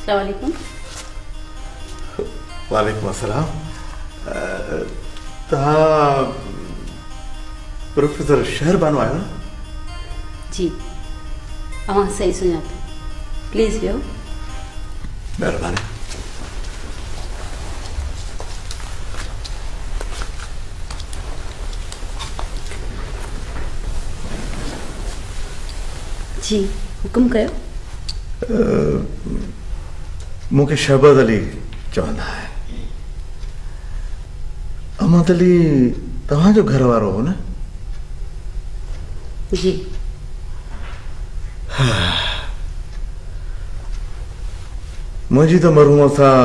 अस्सलाम वालेकुम। वालेकुम अस्सलाम। तव्हां प्रोफेसर शहरबानो आहियो न? जी, अवां सही सुञातो। प्लीज़ वियो। महिरबानी। जी, हुकुम कयो। मूंखे शहबाज़ अली चवंदा आहे। अहमद अली तव्हांजो घर वारो हो न? जी। मुंहिंजी त मरहूम सां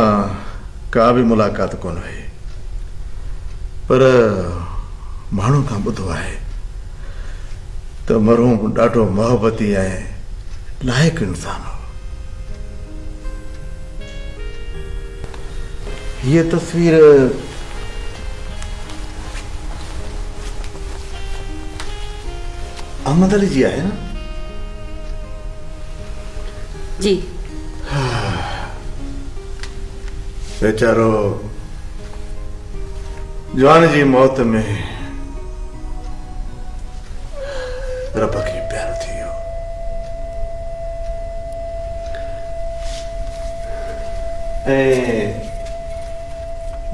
का बि मुलाक़ात कोन हुई, पर माण्हू खां ॿुधो आहे त मरहूम ॾाढो मोहबती ऐं लाइक़ु इंसान हो। हीअ तस्वीर अहमद अली जी आहे न? जी। बेचारो जवान जी मौत में रब खे प्यारो थी वियो। ऐं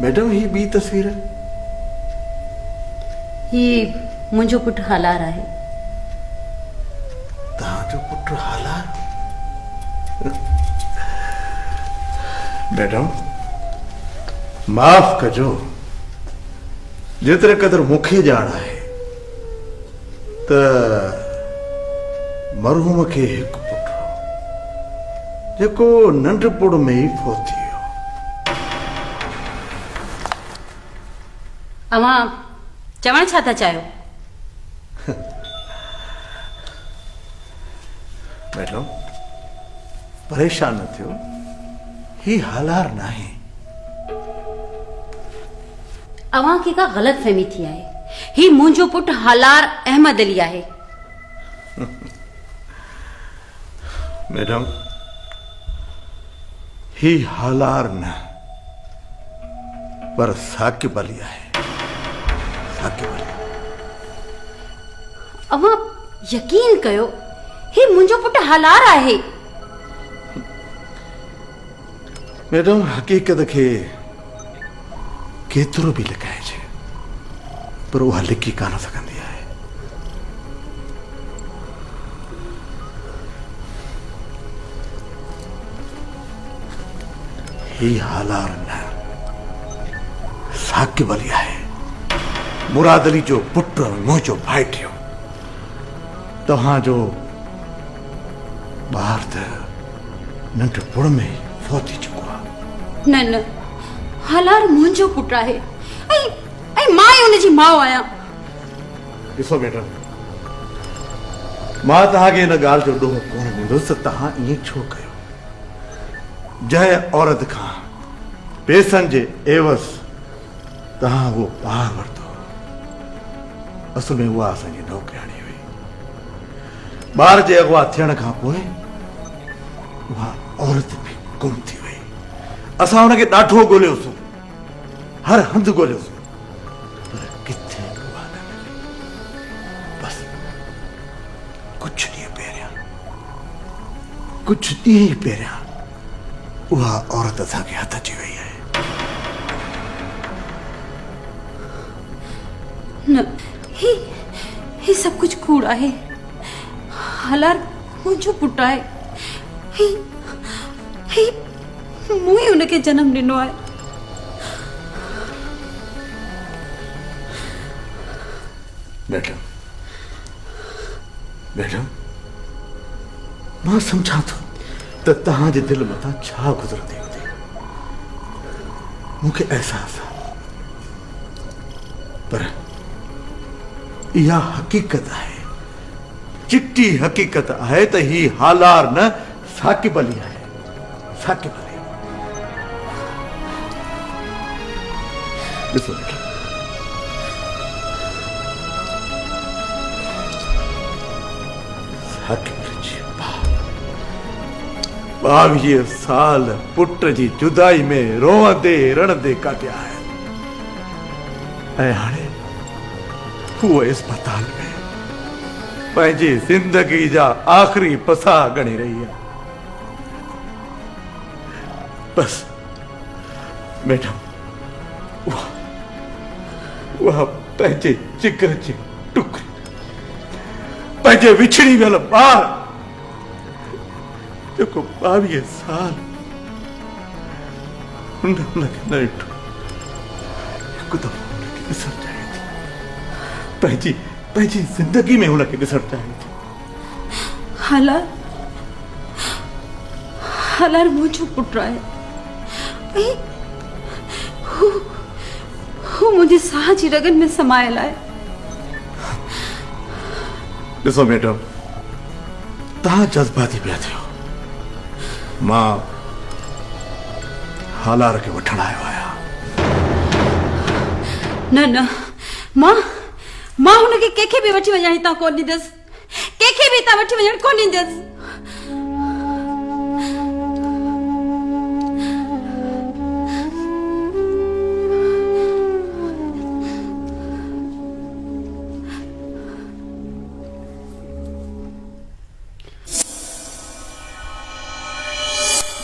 मैडम ही ॿी तस्वीर? ही मुंहिंजो पुटु हालार आहे। तव्हांजो पुटु हालार? मैडम माफ़ कजो, जेतिरे क़दुरु मूंखे ॼाण आहे त मरहूम खे हिकु पुटु हो जेको नंढपण में ई फौत थी वियो। अवां चवण छा था चाहियो? मैडम परेशान न थियो, ही हालार नाहे। अवां खे का ग़लत फहमी थी आहे। ही मुंहिंजो पुटु हालार अहमद अली आहे। मैडम ही हालार न पर साकिब अली आहे। साकिब अली। अवां यकीन कयो, ही मुंहिंजो पुटु हालार आहे। मैडम हक़ीक़त खे केतिरो बि लिकाइजे पर उहा लिकी कान सघंदी आहे। ही हालार न साकिब अली आहे। मुराद अली जो पुटु मुंहिंजो भाइटियो। तव्हांजो ॿार त नंढपण में ई फौत थी चुको आहे। न न, हालार मुंहिंजो पुटु आहे ऐं मां ई हुनजी माउ आहियां। ॾिसो मैडम, मां तव्हांखे हिन ॻाल्हि जो ॾोह कोन ॾींदुसि त तव्हां ईअं छो कयो। जंहिं औरत खां पैसनि जे एवज़ तव्हां उहो ॿारु वरितो, असल में उहा असांजी नौकराणी हुई। ॿार जे अॻुवा थियण खां पोइ उहा औरत बि गुम थी वई। असां हुनखे ॾाढो ॻोल्हियोसीं, हर हंधि ॻोल्हियोसीं, पर किथे उहा न मिली। बसि कुझु ॾींहं पहिरियां उहा औरत असांखे हथ अची वई आहे। न, ही सभु कुझु कूड़ आहे। हालार मुंहिंजो पुटु आहे। मूं ई हुनखे जनम ॾिनो आहे। मैडम मां सम्झां थो त तव्हांजे दिलि मथां छा गुज़रंदी हूंदी। मूंखे अहसास आहे, पर इहा हक़ीक़त आहे, चिट्टी हक़ीक़त आहे त ही हालार न साकिब अली आहे। साकिब अली। ॾिसो बेटा, साकिब अली जी 22 साल पुट जी जुदाई में रोअंदे रड़ंदे काटिया है ऐं हाणे हूअ अस्पताल में पंहिंजी जिंदगी जा आखिरी पसा गणी रही है। बस मैडम वह पंहिंजे जिगर जे टुकड़े पंहिंजे विछड़ी वियल ॿार जेको 22 साल हुनखे न ॾिठो हिकु दफ़ो हुनखे ॾिसणु चाहे थी पंहिंजी जिंदगी में हुनखे ॾिसणु चाहे थी। हलार मुंहिंजो पुटु आहे ऐं हू मुंहिंजे साह जी रगनि में समायल आहे। ॾिसो मैडम तव्हां जज़्बाती पिया थियो। मां हालार खे वठण आयो आहियां। न मां हुनखे कंहिंखे बि वठी वञण हितां कोन ॾींदसि, कंहिंखे बि हितां वठी वञण कोन ॾींदसि।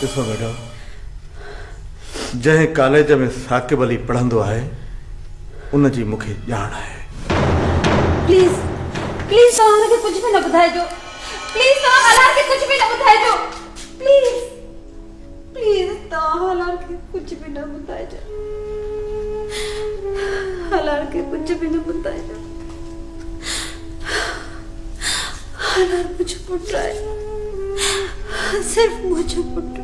ॾिसो मैडम जंहिं कॉलेज में साकिब अली पढ़ंदो आहे उनजी मूंखे ॼाण आहे। प्लीज तव्हां हुनखे कुझु बि न ॿुधाइजो। प्लीज तव्हां हलार खे कुझु बि न ॿुधाइजो। प्लीज तव्हां हलार खे कुझु बि न ॿुधाइजो। हलार खे कुझु बि न ॿुधाइजो। हलार मुंहिंजो पुटु आहे, सिर्फ़ मुंहिंजो पुटु।